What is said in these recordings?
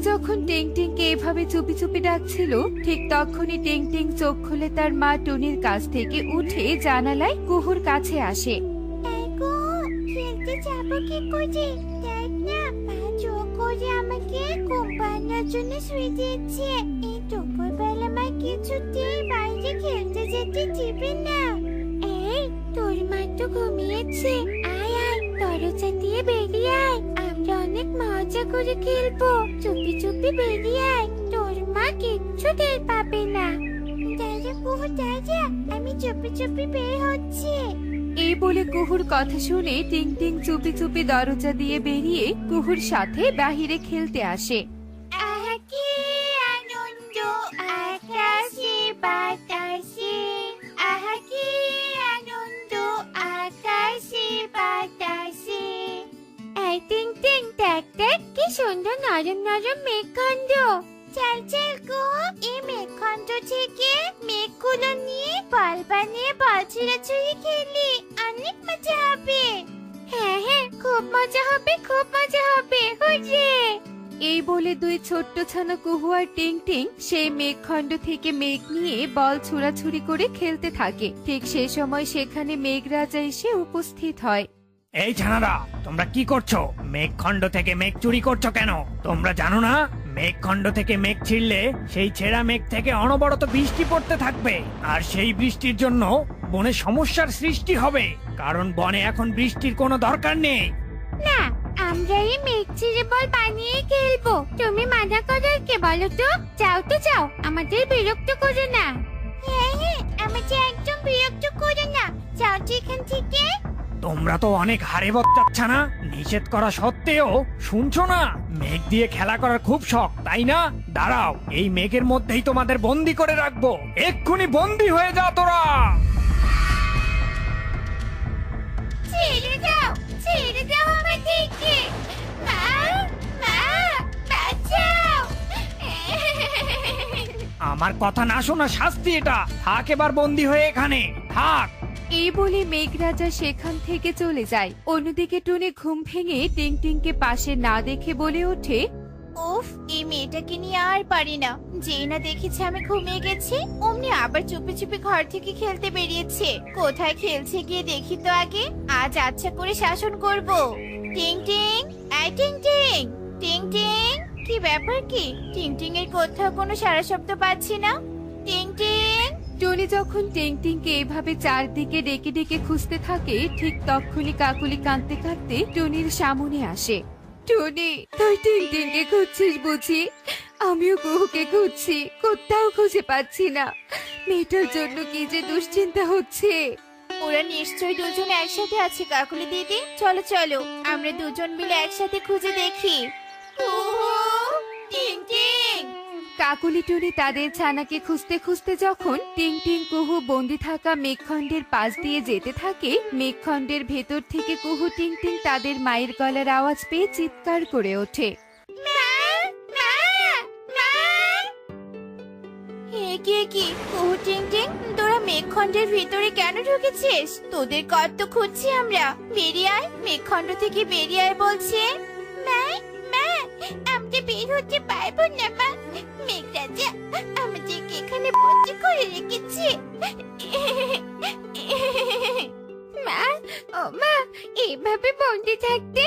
যখন টিং টিংকে এভাবে চুপি চুপি ডাকছিল, ঠিক তখনই টিং টিং চোখ খুলে তার মা টুনির কাছ থেকে উঠে জানালায় কুহুর কাছে আসে। খেলতে যাবো কি করে? দেখ না, মা জোর করে আমাকে ঘুম পাড়ানোর জন্য শুয়ে দিয়েছে। এই দুপুরবেলা মা কিছুতেই বাইরে খেলতে যেতে দিবে না। এই, তোর মা তো ঘুমিয়েছে। আয় আয়, দরজা দিয়ে বেরিয়ে আয়, আমরা অনেক মজা করে খেলবো। চুপি চুপি বেরিয়ে আয়, তোর মা কিচ্ছু টের পাবে না। দাদা কুহু দাদা, আমি চুপি চুপি বের হচ্ছি। এই বলে কুহুর কথা শুনে টিং টিং চুপি চুপি দরজা দিয়ে বেরিয়ে কুহুর সাথে বাহিরে খেলতে আসে। আহা কি আনন্দ আকাশে বাতাসে, আহা কি আনন্দ আকাশে বাতাসে। এই টিং টিং, দেখ দেখ কি সুন্দর নরম নরম মেঘখণ্ড। চল চল গো, এই মেঘখণ্ড থেকে মেঘগুলো নিয়ে বল বানিয়ে বল ছিঁড়াছুড়ি খেলি, অনেক মজা হবে। হ্যাঁ হ্যাঁ, খুব মজা হবে, খুব মজা হবে, হুররে। এই বলে দুই ছোট্ট ছানা কুহু আর টিং টিং সেই মেঘখণ্ড থেকে মেঘ নিয়ে বল ছুড়াছুড়ি করে খেলতে থাকে। ঠিক সে সময় সেখানে মেঘরাজা এসে উপস্থিত হয়। এই ছানারা, তোমরা কি করছো? মেঘখণ্ড থেকে মেঘ চুরি করছো কেন? তোমরা জানো না মেঘখণ্ড থেকে মেঘ ছিঁড়লে সেই ছেঁড়া মেঘ থেকে অনবরত বৃষ্টি পড়তে থাকবে, আর সেই বৃষ্টির জন্য বনে সমস্যার সৃষ্টি হবে। কারণ বনে এখন বৃষ্টির কোনো দরকার নেই। না, আমরা এই মেঘ চিরে বল বানিয়ে খেলবো। তুমি মানা করার কে বলো তো? যাও তো যাও, আমাদের বিরক্ত করো না। হ্যাঁ হ্যাঁ, আমাদের একদম বিরক্ত করো না, যাও তো এখান থেকে। তোমরা তো অনেক হারে বচ্চাচ্ছা না, নিষেধ করা সত্ত্বেও শুনছো না? মেঘ দিয়ে খেলা করার খুব শখ, তাই না? দাঁড়াও, এই মেঘের মধ্যেই তোমাদের বন্দি করে রাখবো। এক্ষুনি বন্দি হয়ে যা তোরা। ছেড়ে দাও আমাদেরকে। মা, মা, বাঁচাও। আমার কথা না শোনা শাস্তি এটা। থাক এবার বন্দি হয়ে এখানে, থাক। এই বলে মেঘরাজা সেখান থেকে চলে যায়। অন্যদিকে টুনি ঘুম ভেঙে টিং টিংকে পাশে না দেখে বলে ওঠে, উফ, এই মেয়েটাকে নিয়ে আর পারি না। যেই না দেখেছে আমি ঘুমিয়ে গেছি, অমনি আবার চুপি চুপি ঘর থেকে খেলতে বেরিয়েছে। কোথায় খেলছে গিয়ে দেখি তো আগে, আজ আচ্ছা করে শাসন করব। টিং টিং, এই টিং টিং, টিং টিং, কি ব্যাপার কি? টিং টিং এর কোথাও কোনো সারা শব্দ পাচ্ছি না। টিং টিং। টুনি যখন টিং টিংকে এভাবে চারদিকে ডেকে ডেকে খুঁজতে থাকে, ঠিক তখনই কাকুলি কাঁদতে কাঁদতে টুনির সামনে আসে। টুনি, তুই টিং টিংকে খুঁজছিস বুঝি? আমিও কুহুকে খুঁজছি, কোথাও খুঁজে পাচ্ছি না। মেয়েটার জন্য কি যে দুশ্চিন্তা হচ্ছে। ওরা নিশ্চয়ই দুজন একসাথে আছে কাকুলি দিদি। চলো চলো, আমরা দুজন মিলে একসাথে খুঁজে দেখি। টিং টিং। কাকুলি টুনি তাদের ছানাকে খুঁজতে খুঁজতে যখন টিং টিং কুহু বন্দি থাকা মেঘখণ্ডের পাশ দিয়ে যেতে থাকে, মেঘখণ্ডের ভেতর থেকে কুহু টিং টিং তাদের মায়ের গলার আওয়াজ পেয়ে চিৎকার করে ওঠে। কি কুহু টিং টিং, তোরা মেঘখণ্ডের ভিতরে কেন ঢুকেছিস? তোদের কত খুঁজছি আমরা। বেরিয়ে আয়, মেঘখণ্ড থেকে বেরিয়ে আয় বলছে। মা, মা, আমরা বের হতে পারবো না মা। মেঘরাজা আমাদেরকে এখানে বন্দি করে রেখেছে। মা, ও মা, এইভাবে বন্দি থাকতে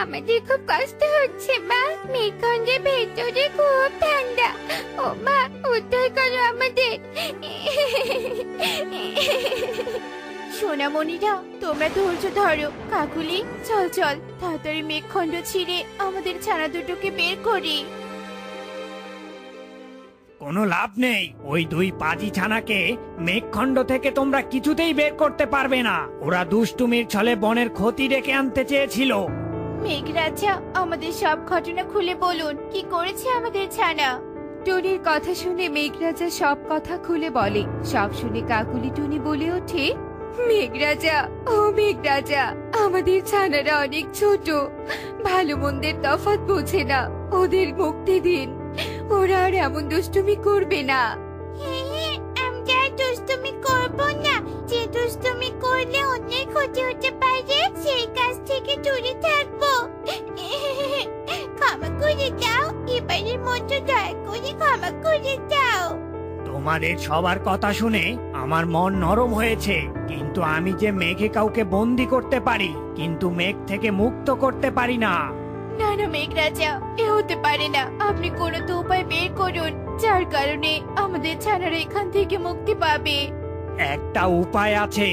আমাদের খুব কষ্ট হচ্ছে মা। মেঘখণ্ডের ভেতরে খুব ঠান্ডা। ও মা, উদ্ধার করো আমাদের। সোনামণিরা, তোমরা ধৈর্য ধরো। কাকুলি, চল চল, তাড়াতাড়ি মেঘখণ্ড ছিঁড়ে আমাদের ছানা দুটোকে বের করি। কোনো লাভ নেই, ওই দুই পাজি ছানাকে মেঘখণ্ড থেকে তোমরা কিছুতেই বের করতে পারবে না। ওরা দুষ্টুমির ছলে বনের ক্ষতি ডেকে আনতে চেয়েছিল। মেঘরাজা, আমাদের সব ঘটনা খুলে বলুন, কি করেছে আমাদের ছানা? টুনির কথা শুনে মেঘরাজা সব কথা খুলে বলে। সব শুনে কাকুলি টুনি বলে ওঠে, মেঘরাজা, ও মেঘরাজা, আমাদের ছানারা অনেক ছোট, ভালো মন্দের তফাৎ বোঝে না। ওদের মুক্তি দিন, ওরা আর এমন দুষ্টুমি করবে না। আমরা দুষ্টুমি করব না। যে দুষ্টুমি করলে অনেক ক্ষতি হতে পারে, সেই কাজ থেকে দূরে থাকবো। ক্ষমা করে দাও, এবারের মতো দয়া করে ক্ষমা করে দাও। তোমাদের সবার কথা শুনে আমার মন নরম হয়েছে, কিন্তু আমি যে মেঘে কাউকে বন্দি করতে পারি, কিন্তু মেঘ থেকে মুক্ত করতে পারি না। না না মেঘরাজা, এ হতে পারে না। আপনি কোনো তো উপায় বের করুন, যার কারণে আমাদের ছানারা এখান থেকে মুক্তি পাবে। একটা উপায় আছে।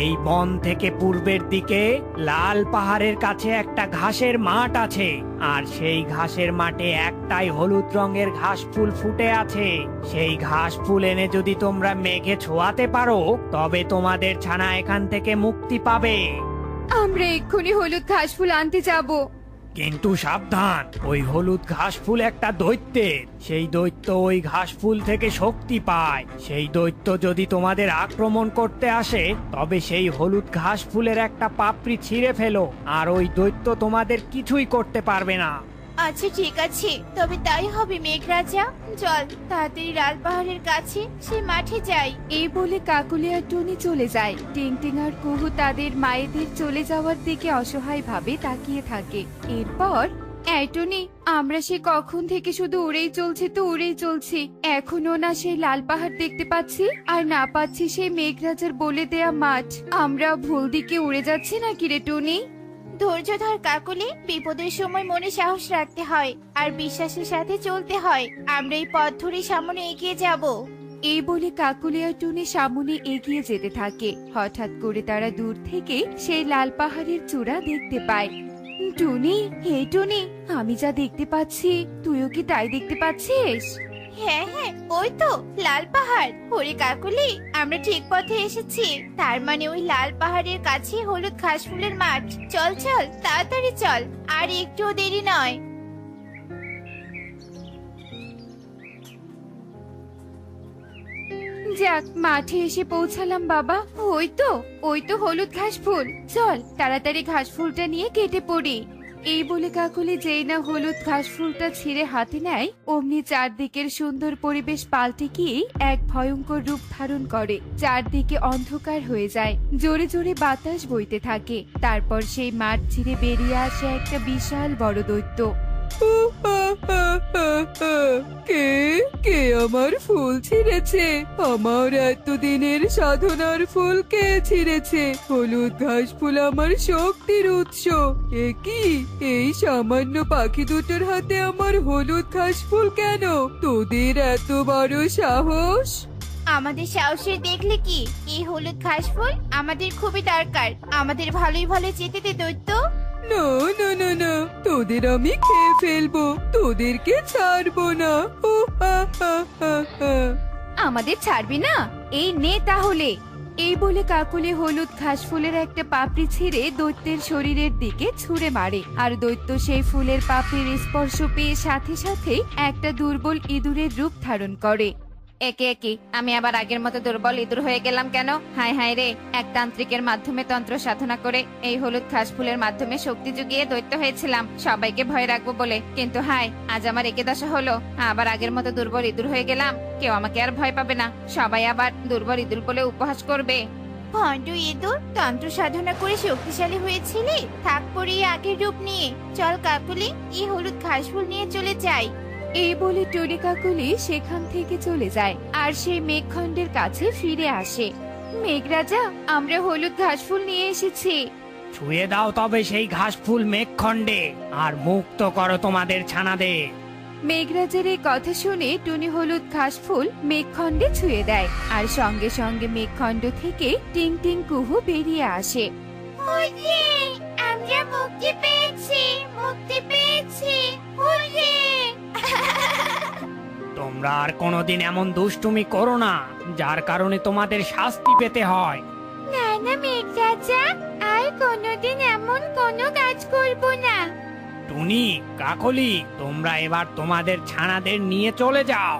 এই বন থেকে পূর্বের দিকে লাল পাহাড়ের কাছে একটা ঘাসের মাঠ আছে, আর সেই ঘাসের মাঠে একটাই হলুদ রঙের ঘাস ফুল ফুটে আছে। সেই ঘাস ফুল এনে যদি তোমরা মেঘে ছোঁয়াতে পারো, তবে তোমাদের ছানা এখান থেকে মুক্তি পাবে। আমরা এক্ষুনি হলুদ ঘাস ফুল আনতে যাব। কিন্তু সাবধান, ওই হলুদ ঘাস ফুল একটা দৈত্যের। সেই দৈত্য ওই ঘাস ফুল থেকে শক্তি পায়। সেই দৈত্য যদি তোমাদের আক্রমণ করতে আসে, তবে সেই হলুদ ঘাস ফুলের একটা পাপড়ি ছিঁড়ে ফেলো, আর ওই দৈত্য তোমাদের কিছুই করতে পারবে না। আচ্ছা ঠিক আছে, তবে তাই হবে মেঘরাজা। চল তাড়াতাড়ি লাল পাহাড়ের কাছে সে মাঠে যাই। এই বলে কাকুলি আর টুনি চলে যায়। টিংটিং আর কুহু তাদের মায়েদের চলে যাওয়ার দিকে অসহায় ভাবে তাকিয়ে থাকে। এরপর, এই টুনি, আমরা সে কখন থেকে শুধু উড়েই চলছি তো উড়েই চলছি, এখনো না সেই লাল পাহাড় দেখতে পাচ্ছি, আর না পাচ্ছি সেই মেঘরাজার বলে দেয়া মাঠ। আমরা ভুল দিকে উড়ে যাচ্ছি নাকি রে টুনি? ধৈর্য ধর কাকুলি, বিপদের সময় মনে সাহস রাখতে হয় আর বিশ্বাসের সাথে চলতে হয়। আমরা এই পথ ধরে সামনে এগিয়ে যাব। এই বলে কাকুলি আর টুনি সামনে এগিয়ে যেতে থাকে। হঠাৎ করে তারা দূর থেকে সেই লাল পাহাড়ের চূড়া দেখতে পায়। টুনি, হে টুনি, আমি যা দেখতে পাচ্ছি তুইও কি তাই দেখতে পাচ্ছিস? হ্যাঁ হ্যাঁ, ওই তো লাল পাহাড়। ওরে কাকুলি, আমরা ঠিক পথে এসেছি। তার মানে ওই লাল পাহাড়ের কাছে হলুদ ঘাস ফুলের মাঠ। চল চল, তাড়াতাড়ি চল, আর একটুও দেরি নয়। যাক, মাঠে এসে পৌঁছালাম বাবা। ওই তো হলুদ ঘাস ফুল। চল তাড়াতাড়ি ঘাস ফুলটা নিয়ে কেটে পড়ি। এই বলে কাকুলি যেই না হলুদ ঘাস ফুলটা ছিঁড়ে হাতে নেয়, অমনি চারদিকের সুন্দর পরিবেশ পাল্টে গিয়ে এক ভয়ঙ্কর রূপ ধারণ করে। চারদিকে অন্ধকার হয়ে যায়, জোরে জোরে বাতাস বইতে থাকে। তারপর সেই মাঠ ছিঁড়ে বেরিয়ে আসে একটা বিশাল বড় দৈত্য। কে কে আমার ফুল ছিঁড়েছে? আমার এতদিনের সাধনার ফুল কে ছিঁড়েছে? হলুদ ঘাস ফুল আমার শক্তির উৎস। এ কি, এই সামান্য পাখি দুটোর হাতে আমার হলুদ ঘাস ফুল কেন? তোদের এত বড় সাহস! আমাদের সাহসের দেখলে কি, এই হলুদ ঘাস ফুল আমাদের খুবই দরকার। আমাদের ভালোই ভালো যেতে দে দৈত্য। না না না না, তোদের আমি খেয়ে ফেলবো, তোদেরকে ছাড়বো না। আমাদের ছাড়বি না? এই নে তাহলে। এই বলে কাকুলি হলুদ ঘাস ফুলের একটা পাপড়ি ছিঁড়ে দৈত্যের শরীরের দিকে ছুঁড়ে মারে, আর দৈত্য সেই ফুলের পাপড়ির স্পর্শ পেয়ে সাথে সাথে একটা দুর্বল ইঁদুরের রূপ ধারণ করে। একে একে আমি আবার আগের মতো দুর্বল ইঁদুর হয়ে গেলাম কেন? হায় হায় রে, এক তান্ত্রিকের মাধ্যমে তন্ত্র সাধনা করে এই হলুদ ঘাস ফুলের মাধ্যমে শক্তি জুগিয়ে দৈত্য হয়েছিলাম সবাইকে ভয় রাখবো বলে, কিন্তু হায়, আজ আমার একে দশা হলো। আবার আগের মতো দুর্বল ইঁদুর হয়ে গেলাম, কেউ আমাকে আর ভয় পাবে না, সবাই আবার দুর্বল ইঁদুর বলে উপহাস করবে। ভণ্ড ইঁদুর, তন্ত্র সাধনা করে শক্তিশালী হয়েছিলি, থাক পড়ি আগের রূপ নিয়ে। চল কাকুলি, এই হলুদ ঘাস ফুল নিয়ে চলে যাই। এই বলে টুনি কাকুলি সেখান থেকে চলে যায়, আর সেই মেঘখণ্ডের কাছে ফিরে আসে। মেঘরাজা, আমরা হলুদ ঘাস ফুল নিয়ে এসেছি। ছুঁয়ে দাও তবে সেই ঘাস ফুল মেঘখণ্ডে, আর মুক্ত করো তোমাদের ছানাদের। মেঘরাজের এই কথা শুনে টুনি হলুদ ঘাস ফুল মেঘখণ্ডে ছুঁয়ে দেয়, আর সঙ্গে সঙ্গে মেঘখণ্ড থেকে টিং টিং কুহু বেরিয়ে আসে। ওরে, আমরা মুক্তি পেয়েছি, মুক্তি পেয়েছি। ওরে তোমরা আর কোনোদিন এমন দুষ্টুমি করো না, যার কারণে তোমাদের শাস্তি পেতে হয়। না না মেঘরাজা, আর কোনোদিন এমন কোনো কাজ করব না। টুনি, কাকলি, তোমরা এবার তোমাদের ছানাদের নিয়ে চলে যাও।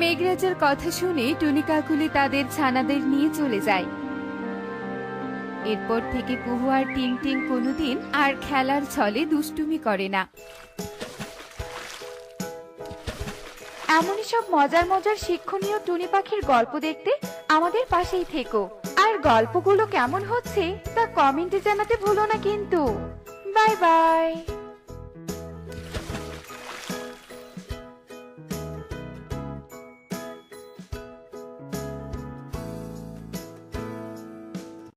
মেঘরাজার কথা শুনে টুনি কাকুলি তাদের ছানাদের নিয়ে চলে যায়। এরপর থেকে কুহু আর টিং টিং কোনোদিন আর খেলার ছলে দুষ্টুমি করে না। এমনই সব মজার মজার শিক্ষণীয় টুনি পাখির গল্প দেখতে আমাদের পাশেই থেকো, আর গল্পগুলো কেমন হচ্ছে তা কমেন্টে জানাতে ভুলো না কিন্তু। Bye bye.